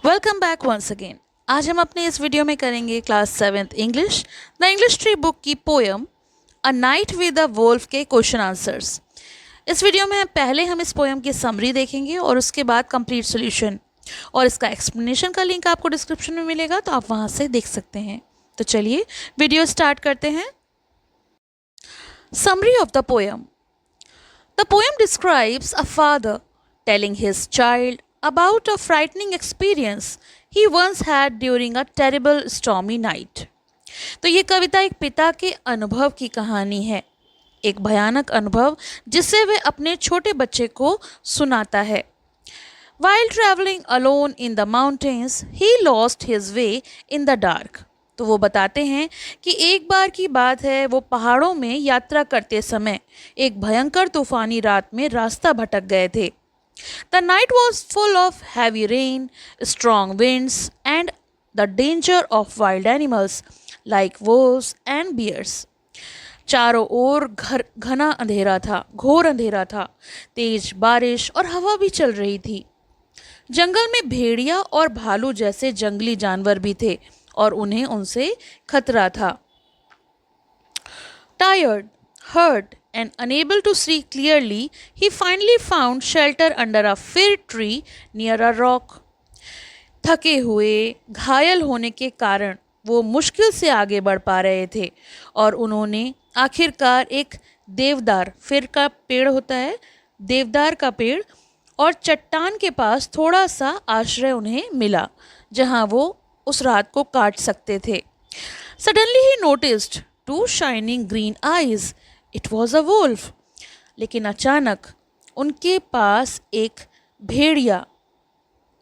Welcome back once again. आज हम अपने इस वीडियो में करेंगे class 7th English the English tree book की poem a night with a wolf के क्वेश्चन आंसर्स। इस वीडियो में पहले हम इस पोयम की समरी देखेंगे और उसके बाद कंप्लीट सॉल्यूशन और इसका एक्सप्लेनेशन का लिंक आपको डिस्क्रिप्शन में मिलेगा, तो आप वहाँ से देख सकते हैं। तो चलिए वीडियो स्टार्ट करते हैं। Summary of the poem. The poem describes a father telling his child about a frightening experience he once had during a terrible stormy night. तो ये कविता एक पिता के अनुभव की कहानी है, एक भयानक अनुभव जिसे वह अपने छोटे बच्चे को सुनाता है। While traveling alone in the mountains, he lost his way in the dark. तो वो बताते हैं कि एक बार की बात है, वो पहाड़ों में यात्रा करते समय एक भयंकर तूफानी रात में रास्ता भटक गए थे। The night was full of heavy rain, strong winds and the danger of wild animals like wolves and bears. चारों ओर घना अंधेरा था, घोर अंधेरा था, तेज बारिश और हवा भी चल रही थी। जंगल में भेड़िया और भालू जैसे जंगली जानवर भी थे और उन्हें उनसे खतरा था। Tired, hurt and unable to see clearly, he finally found shelter under a fir tree near a rock. थके हुए, घायल होने के कारण वो मुश्किल से आगे बढ़ पा रहे थे और उन्होंने आखिरकार एक देवदार, फिर का पेड़ होता है, देवदार का पेड़ और चट्टान के पास थोड़ा सा आश्रय उन्हें मिला, जहां वो उस रात को काट सकते थे। Suddenly he noticed two shining green eyes. It was a wolf. लेकिन अचानक उनके पास एक भेड़िया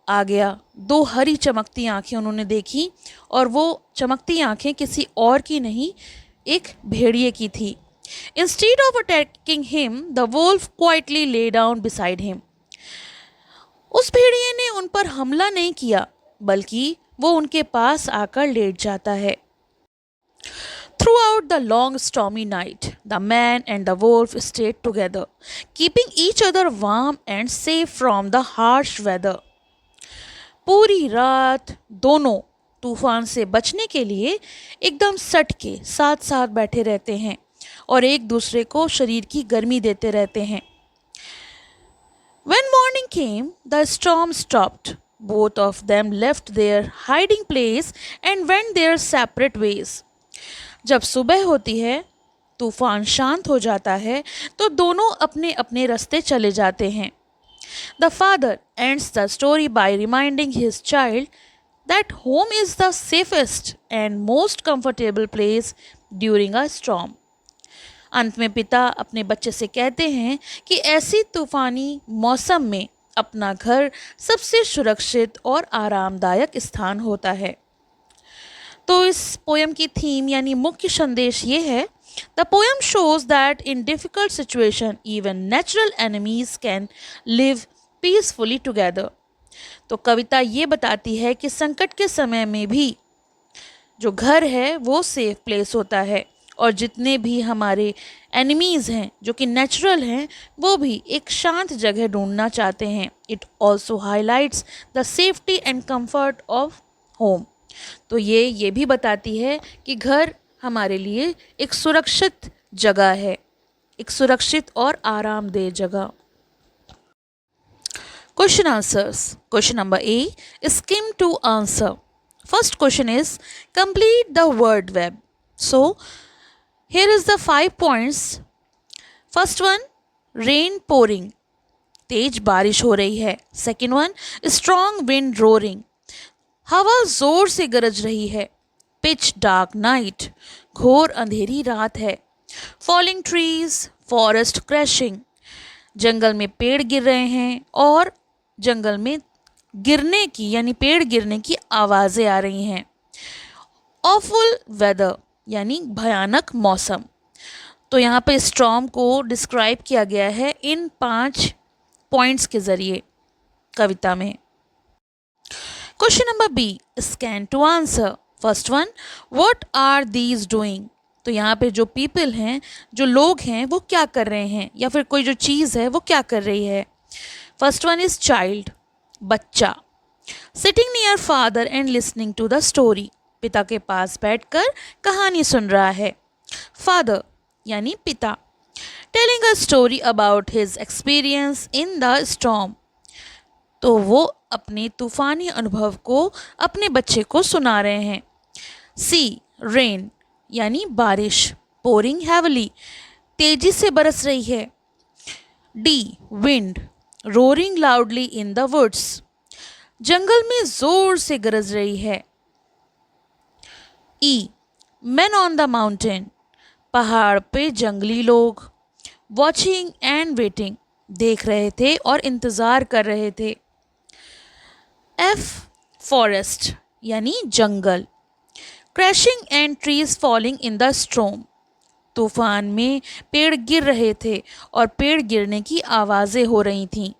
आ गया। दो हरी चमकती आंखें उन्होंने देखी और वो चमकती आंखें किसी और की नहीं, एक भेड़िए की थी। Instead of attacking him, the wolf quietly lay down beside him. उस भेड़िए ने उन पर हमला नहीं किया, बल्कि वो उनके पास आकर लेट जाता है। Throughout the long stormy night, the man and the wolf stayed together, keeping each other warm and safe from the harsh weather. पूरी रात दोनों तूफान से बचने के लिए एकदम सट के साथ साथ बैठे रहते हैं और एक दूसरे को शरीर की गर्मी देते रहते हैं। When morning came, the storm stopped. Both of them left their hiding place and went their separate ways. जब सुबह होती है, तूफान शांत हो जाता है, तो दोनों अपने अपने रास्ते चले जाते हैं। The father ends the story by reminding his child that home is the safest and most comfortable place during a storm. अंत में पिता अपने बच्चे से कहते हैं कि ऐसी तूफानी मौसम में अपना घर सबसे सुरक्षित और आरामदायक स्थान होता है। तो इस पोयम की थीम यानी मुख्य संदेश ये है, the poem shows that in difficult situation even natural enemies can live peacefully together. तो कविता ये बताती है कि संकट के समय में भी जो घर है वो सेफ प्लेस होता है और जितने भी हमारे एनिमीज़ हैं जो कि नेचुरल हैं, वो भी एक शांत जगह ढूंढना चाहते हैं। It also highlights the safety and comfort of home. तो ये भी बताती है कि घर हमारे लिए एक सुरक्षित जगह है, एक सुरक्षित और आरामदेह जगह। Question answers. Question number A, skim to answer. First question is complete the word web. So here is the 5 points. First one, rain pouring, तेज बारिश हो रही है। Second one, strong wind roaring, हवा जोर से गरज रही है। Pitch dark night, घोर अंधेरी रात है। Falling trees, forest crashing, जंगल में पेड़ गिर रहे हैं और जंगल में गिरने की यानी पेड़ गिरने की आवाज़ें आ रही हैं। Awful weather, यानी भयानक मौसम। तो यहाँ पे स्टॉर्म को डिस्क्राइब किया गया है इन 5 पॉइंट्स के ज़रिए कविता में। Question number B, scan to answer. First one, what are these doing. तो यहाँ पे जो पीपल हैं, जो लोग हैं, वो क्या कर रहे हैं या फिर कोई जो चीज़ है वो क्या कर रही है। फर्स्ट वन इज़ चाइल्ड, बच्चा। Sitting near father and listening to the story, पिता के पास बैठकर कहानी सुन रहा है. फादर यानी पिता. Telling a story about his experience in the storm, तो वो अपने तूफानी अनुभव को अपने बच्चे को सुना रहे हैं. सी रेन यानी बारिश. पोरिंग हैवली, तेजी से बरस रही है. D wind, roaring loudly in the woods, जंगल में जोर से गरज रही है. E man on the mountain, पहाड़ पे जंगली लोग. वॉचिंग एंड वेटिंग, देख रहे थे और इंतज़ार कर रहे थे. एफ फॉरेस्ट यानी जंगल. Crashing and trees falling in the storm, तूफान में पेड़ गिर रहे थे और पेड़ गिरने की आवाज़ें हो रही थीं.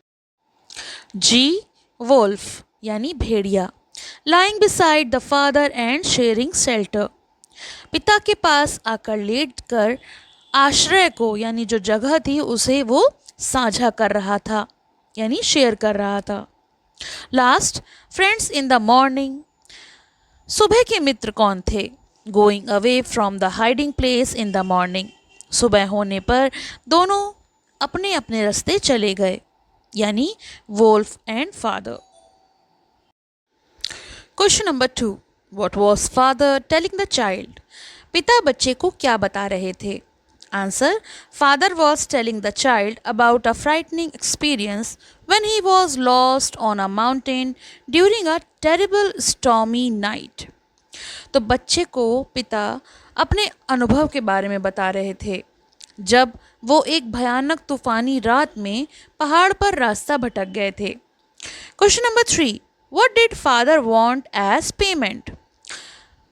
जी वोल्फ यानी भेड़िया. Lying beside the father and sharing shelter, पिता के पास आकर लेट कर आश्रय को यानी जो जगह थी उसे वो साझा कर रहा था यानी शेयर कर रहा था. Last friends in the morning, सुबह के मित्र कौन थे. Going away from the hiding place in the morning, सुबह होने पर दोनों अपने अपने रास्ते चले गए यानी wolf and father. Question number 2, what was father telling the child, पिता बच्चे को क्या बता रहे थे. Answer, father was telling the child about a frightening experience when he was lost on a mountain during a terrible stormy night. तो बच्चे को पिता अपने अनुभव के बारे में बता रहे थे जब वो एक भयानक तूफानी रात में पहाड़ पर रास्ता भटक गए थे. Question number 3, what did father want as payment,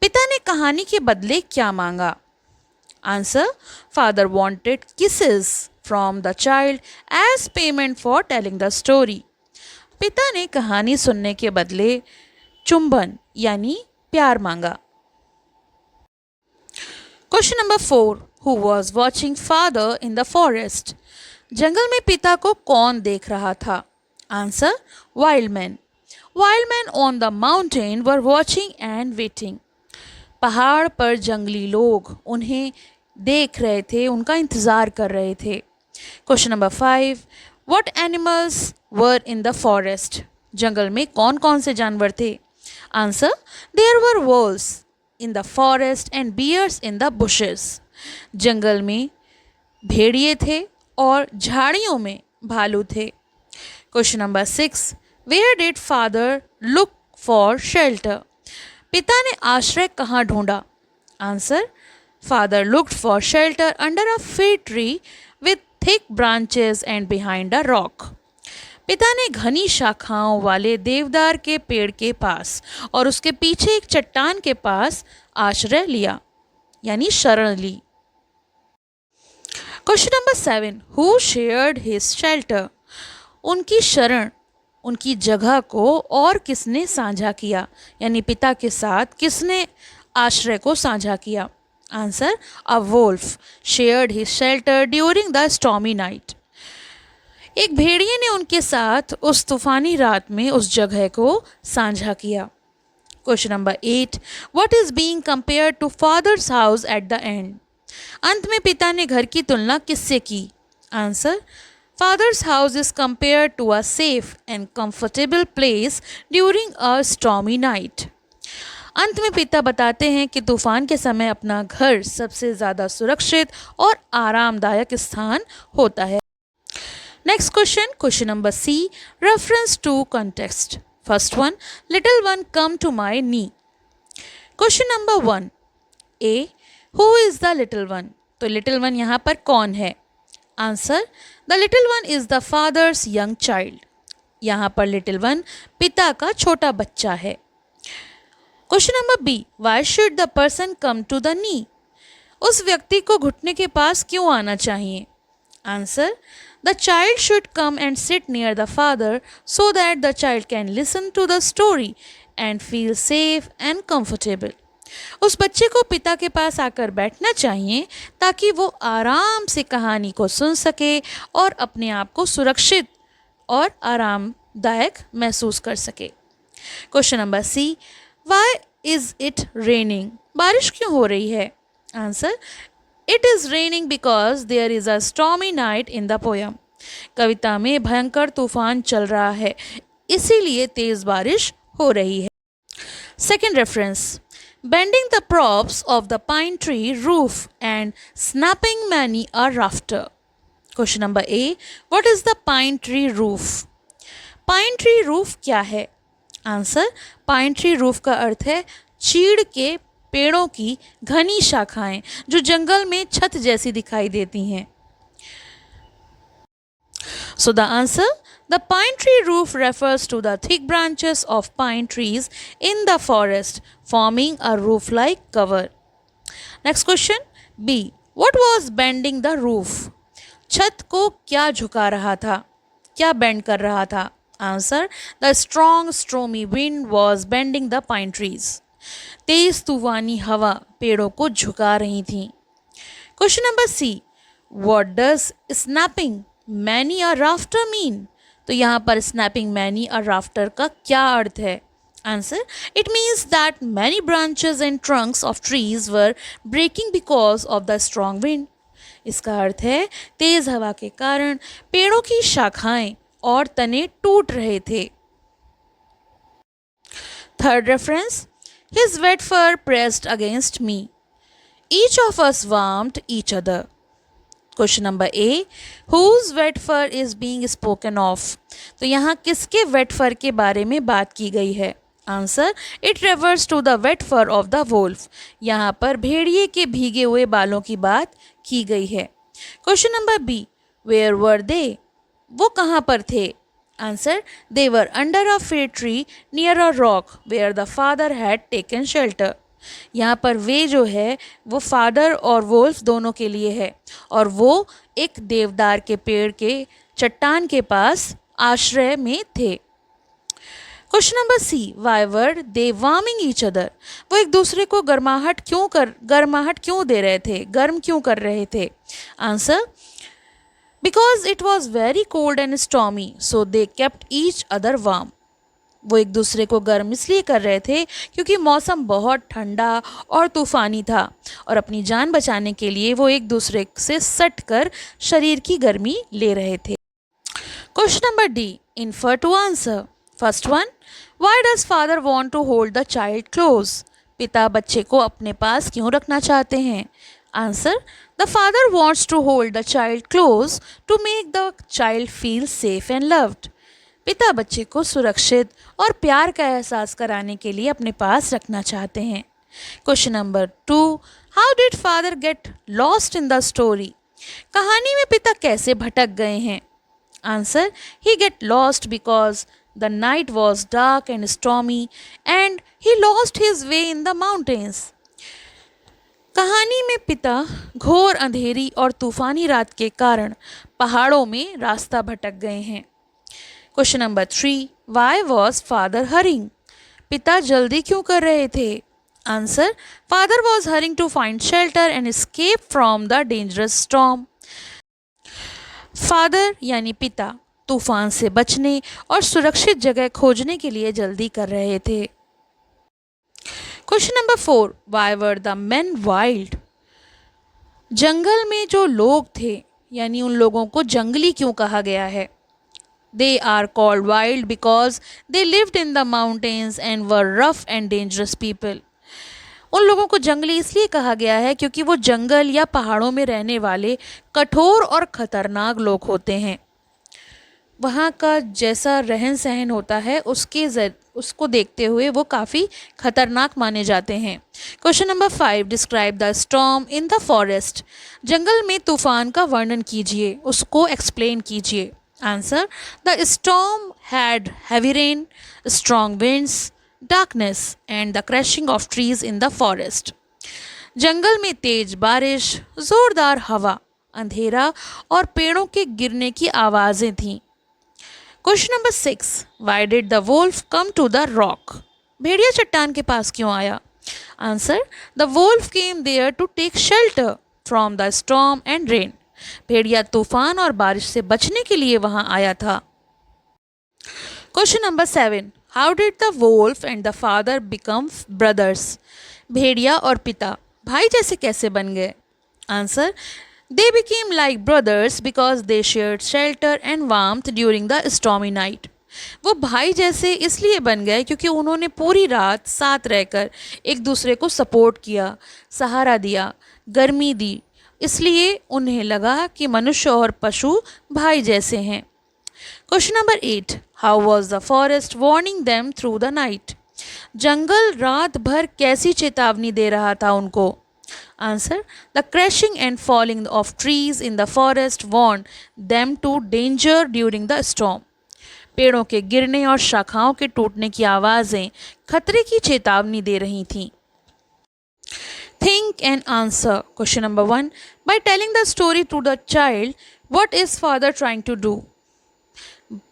पिता ने कहानी के बदले क्या मांगा. Answer, father wanted kisses from the child as payment for telling the story. पिता ने कहानी सुनने के बदले चुंबन यानी प्यार मांगा. Question number 4, who was watching father in the forest? जंगल में पिता को कौन देख रहा था. Answer, wild men. Wild men on the mountain were watching and waiting. पहाड़ पर जंगली लोग उन्हें देख रहे थे, उनका इंतज़ार कर रहे थे. Question number 5, what animals were in the forest? जंगल में कौन कौन से जानवर थे? Answer, there were wolves in the forest and bears in the bushes. जंगल में भेड़िए थे और झाड़ियों में भालू थे. Question number 6, where did father look for shelter? पिता ने आश्रय कहाँ ढूंढा? Answer, father looked for shelter under a fig tree with thick branches and behind a rock. पिता ने घनी शाखाओं वाले देवदार के पेड़ के पास और उसके पीछे एक चट्टान के पास आश्रय लिया यानी शरण ली. Question number 7, who shared his shelter? उनकी शरण, उनकी जगह को और किसने साझा किया यानी पिता के साथ किसने आश्रय को साझा किया. Answer, a wolf shared his shelter during the stormy night. एक भेड़िए ने उनके साथ उस तूफानी रात में उस जगह को साझा किया. Question number 8, what is being compared to father's house at the end? अंत में पिता ने घर की तुलना किससे की? Answer, Father's house is compared to a safe and comfortable place during a stormy night. अंत में पिता बताते हैं कि तूफान के समय अपना घर सबसे ज़्यादा सुरक्षित और आरामदायक स्थान होता है. Next question, question number C, reference to context. First one, little one come to my knee. Question number 1, A, who is the little one? तो लिटिल वन यहाँ पर कौन है? Answer, the little one is the father's young child. यहाँ पर little one पिता का छोटा बच्चा है. Question number B, why should the person come to the knee? उस व्यक्ति को घुटने के पास क्यों आना चाहिए? Answer, the child should come and sit near the father so that the child can listen to the story and feel safe and comfortable. उस बच्चे को पिता के पास आकर बैठना चाहिए ताकि वो आराम से कहानी को सुन सके और अपने आप को सुरक्षित और आरामदायक महसूस कर सके. Question number C, why is it raining? बारिश क्यों हो रही है? Answer, it is raining because there is a stormy night in the poem. कविता में भयंकर तूफान चल रहा है, इसीलिए तेज बारिश हो रही है। Second reference, bending the props of the pine tree roof and snapping many a rafter. Question number A, what is the pine tree roof? Pine tree roof क्या है? आंसर, पाइन ट्री रूफ का अर्थ है चीड़ के पेड़ों की घनी शाखाएं जो जंगल में छत जैसी दिखाई देती हैं। So the answer, the pine tree roof refers to the thick branches of pine trees in the forest, forming a roof-like cover. Next question, B. What was bending the roof? छत को क्या झुका रहा था? क्या बेंड कर रहा था? Answer, the strong stormy wind was bending the pine trees. तेज तूफानी हवा पेड़ों को झुका रही थी। Question number C. What does snapping many a rafter mean? तो यहाँ पर snapping many a rafter का क्या अर्थ है? Answer, it means that many branches and trunks of trees were breaking because of the strong wind. इसका अर्थ है तेज हवा के कारण पेड़ों की शाखाएं और तने टूट रहे थे। Third reference, his wet fur pressed against me. Each of us warmed each other. Question number A, whose wet fur is being spoken of? तो यहाँ किसके वेट फर के बारे में बात की गई है? Answer, it refers to the wet fur of the wolf. यहाँ पर भेड़िए के भीगे हुए बालों की बात की गई है। Question number B, where were they? वो कहाँ पर थे? Answer, they were under a fig tree near a rock where the father had taken shelter. यहाँ पर वे जो है वो फादर और वोल्फ दोनों के लिए है और वो एक देवदार के पेड़ के चट्टान के पास आश्रय में थे। Question number C, why were they warming each other? वो एक दूसरे को गर्माहट क्यों दे रहे थे, गर्म क्यों कर रहे थे? Answer, because it was very cold and stormy so they kept each other warm. वो एक दूसरे को गर्म इसलिए कर रहे थे क्योंकि मौसम बहुत ठंडा और तूफ़ानी था और अपनी जान बचाने के लिए वो एक दूसरे से सट कर शरीर की गर्मी ले रहे थे। Question number D, infer to answer. First one, why does father want to hold the child close? पिता बच्चे को अपने पास क्यों रखना चाहते हैं? Answer, the father wants to hold the child close to make the child feel safe and loved. पिता बच्चे को सुरक्षित और प्यार का एहसास कराने के लिए अपने पास रखना चाहते हैं। Question number 2, how did father get lost in the story? कहानी में पिता कैसे भटक गए हैं? Answer, he get lost because the night was dark and stormy and he lost his way in the mountains. कहानी में पिता घोर अंधेरी और तूफानी रात के कारण पहाड़ों में रास्ता भटक गए हैं। Question number 3, why was father hurrying? पिता जल्दी क्यों कर रहे थे? Answer, father was hurrying to find shelter and escape from the dangerous storm. Father यानी पिता तूफान से बचने और सुरक्षित जगह खोजने के लिए जल्दी कर रहे थे। Question number 4, why were the men wild? जंगल में जो लोग थे यानी उन लोगों को जंगली क्यों कहा गया है? They are called wild because they lived in the mountains and were rough and dangerous people. उन लोगों को जंगली इसलिए कहा गया है क्योंकि वो जंगल या पहाड़ों में रहने वाले कठोर और ख़तरनाक लोग होते हैं। वहाँ का जैसा रहन सहन होता है उसको देखते हुए वो काफ़ी खतरनाक माने जाते हैं। Question number 5, describe the storm in the forest? जंगल में तूफान का वर्णन कीजिए, उसको एक्सप्लेन कीजिए। Answer, the storm had heavy rain, strong winds, darkness and the crashing of trees in the forest. जंगल में तेज बारिश, जोरदार हवा, अंधेरा और पेड़ों के गिरने की आवाज़ें थीं। Question number 6, why did the wolf come to the rock? भेड़िया चट्टान के पास क्यों आया? Answer, the wolf came there to take shelter from the storm and rain. भेड़िया तूफान और बारिश से बचने के लिए वहां आया था। Question number 7, how did the wolf and the father become brothers? भेड़िया और पिता भाई जैसे कैसे बन गए? Answer, they became like brothers because they shared shelter and warmth during the stormy night. वो भाई जैसे इसलिए बन गए क्योंकि उन्होंने पूरी रात साथ रहकर एक दूसरे को सपोर्ट किया, सहारा दिया, गर्मी दी। इसलिए उन्हें लगा कि मनुष्य और पशु भाई जैसे हैं। Question number 8, how was the forest warning them through the night? जंगल रात भर कैसी चेतावनी दे रहा था उनको? Answer, the crashing and falling of trees in the forest warn them to danger during the storm. पेड़ों के गिरने और शाखाओं के टूटने की आवाज़ें खतरे की चेतावनी दे रही थीं। Think and answer. Question number 1, by telling the story to the child, what is father trying to do?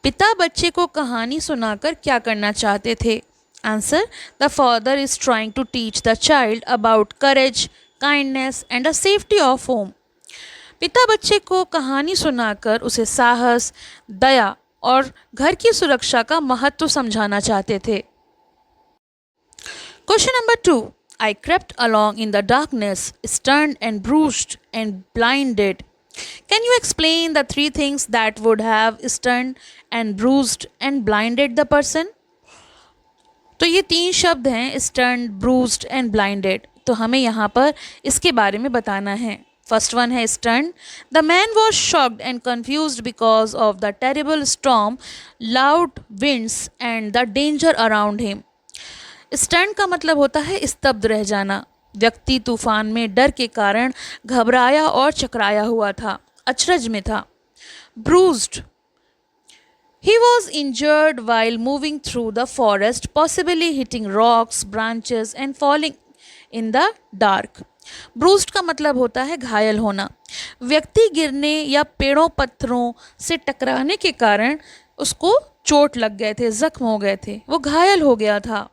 पिता बच्चे को कहानी सुनाकर क्या करना चाहते थे? Answer, the father is trying to teach the child about courage, kindness and the safety of home. पिता बच्चे को कहानी सुनाकर उसे साहस, दया और घर की सुरक्षा का महत्व समझाना चाहते थे। Question number 2, I crept along in the darkness, stunned and bruised and blinded. Can you explain the 3 things that would have stunned and bruised and blinded the person? तो ये 3 शब्द हैं, stunned, bruised and blinded। तो हमें यहाँ पर इसके बारे में बताना है। फर्स्ट वन है stunned. The man was shocked and confused because of the terrible storm, loud winds and the danger around him. Stunt का मतलब होता है स्तब्ध रह जाना। व्यक्ति तूफान में डर के कारण घबराया और चकराया हुआ था, अचरज में था। Bruised, he was injured while moving through the forest, possibly hitting rocks, branches and falling in the dark. Bruised का मतलब होता है घायल होना। व्यक्ति गिरने या पेड़ों पत्थरों से टकराने के कारण उसको चोट लग गए थे, जख्म हो गए थे, वो घायल हो गया था।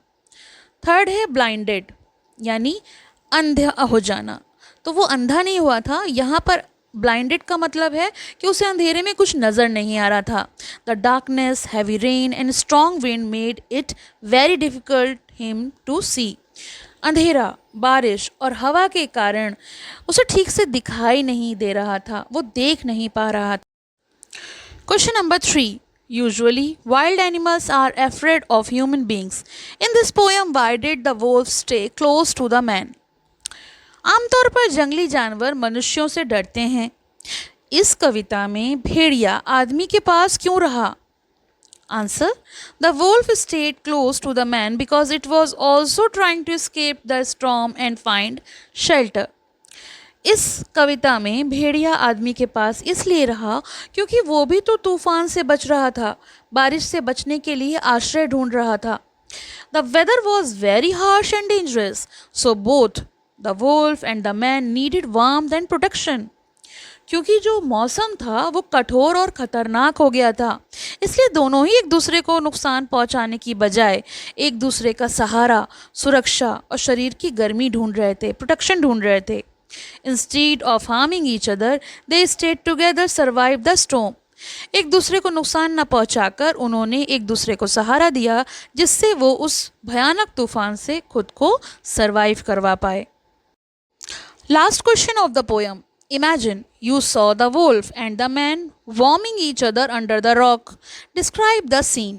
थर्ड है ब्लाइंडेड, यानी अंधा हो जाना। तो वो अंधा नहीं हुआ था, यहाँ पर ब्लाइंडेड का मतलब है कि उसे अंधेरे में कुछ नज़र नहीं आ रहा था। The darkness, heavy rain and strong wind made it very difficult him to see. अंधेरा, बारिश और हवा के कारण उसे ठीक से दिखाई नहीं दे रहा था, वो देख नहीं पा रहा था। Question number 3, usually wild animals are afraid of human beings. In this poem, why did the wolf stay close to the man? आमतौर पर जंगली जानवर मनुष्यों से डरते हैं। इस कविता में भेड़िया आदमी के पास क्यों रहा? Answer, the wolf stayed close to the man because it was also trying to escape the storm and find shelter. इस कविता में भेड़िया आदमी के पास इसलिए रहा क्योंकि वो भी तो तूफान से बच रहा था, बारिश से बचने के लिए आश्रय ढूंढ रहा था। The weather was very harsh and dangerous, so both the wolf and the man needed warmth and protection. क्योंकि जो मौसम था वो कठोर और ख़तरनाक हो गया था, इसलिए दोनों ही एक दूसरे को नुकसान पहुंचाने की बजाय एक दूसरे का सहारा, सुरक्षा और शरीर की गर्मी ढूंढ रहे थे, प्रोटेक्शन ढूंढ रहे थे। Instead of harming each other, they stayed together, survived the storm. एक दूसरे को नुकसान न पहुंचाकर उन्होंने एक दूसरे को सहारा दिया, जिससे वो उस भयानक तूफान से खुद को सरवाइव करवा पाए। Last question of the poem, Imagine you saw the wolf and the man warming each other under the rock. Describe the scene.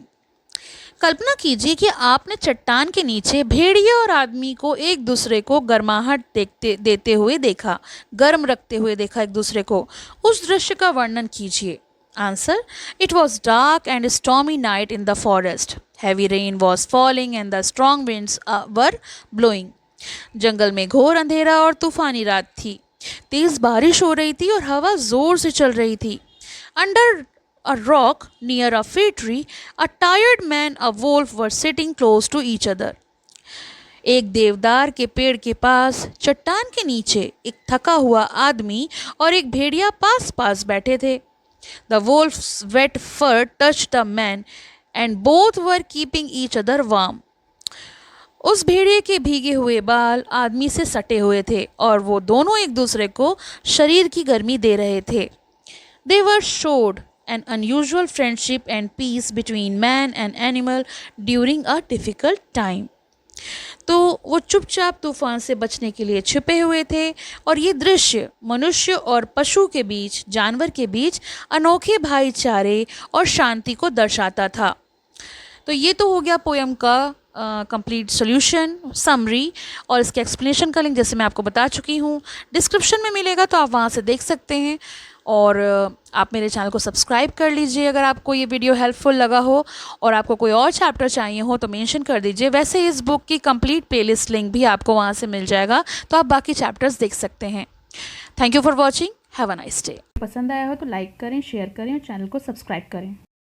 कल्पना कीजिए कि आपने चट्टान के नीचे भेड़िया और आदमी को एक दूसरे को गर्माहट देते हुए देखा, गर्म रखते हुए देखा एक दूसरे को। उस दृश्य का वर्णन कीजिए। Answer, it was dark and stormy night in the forest. Heavy rain was falling and the strong winds were blowing. जंगल में घोर अंधेरा और तूफानी रात थी। तेज बारिश हो रही थी और हवा जोर से चल रही थी। Under a rock near a fir tree, a tired man, a wolf were sitting close to each other. एक देवदार के पेड़ के पास चट्टान के नीचे एक थका हुआ आदमी और एक भेड़िया पास पास बैठे थे। The wolf's wet fur touched the man and both were keeping each other warm. उस भेड़िए के भीगे हुए बाल आदमी से सटे हुए थे और वो दोनों एक दूसरे को शरीर की गर्मी दे रहे थे। They were showed an unusual friendship and peace between man and animal during a difficult time. तो वो चुपचाप तूफान से बचने के लिए छिपे हुए थे और ये दृश्य मनुष्य और पशु के बीच, जानवर के बीच अनोखे भाईचारे और शांति को दर्शाता था। तो ये तो हो गया पोएम का कंप्लीट सॉल्यूशन, समरी और इसके एक्सप्लेनेशन का लिंक जैसे मैं आपको बता चुकी हूँ डिस्क्रिप्शन में मिलेगा, तो आप वहाँ से देख सकते हैं। और आप मेरे चैनल को सब्सक्राइब कर लीजिए अगर आपको ये वीडियो हेल्पफुल लगा हो, और आपको कोई और चैप्टर चाहिए हो तो मेंशन कर दीजिए। वैसे इस बुक की कंप्लीट प्लेलिस्ट लिंक भी आपको वहाँ से मिल जाएगा, तो आप बाकी चैप्टर्स देख सकते हैं। Thank you for watching, have a nice day. पसंद आया हो तो लाइक करें, शेयर करें और चैनल को सब्सक्राइब करें।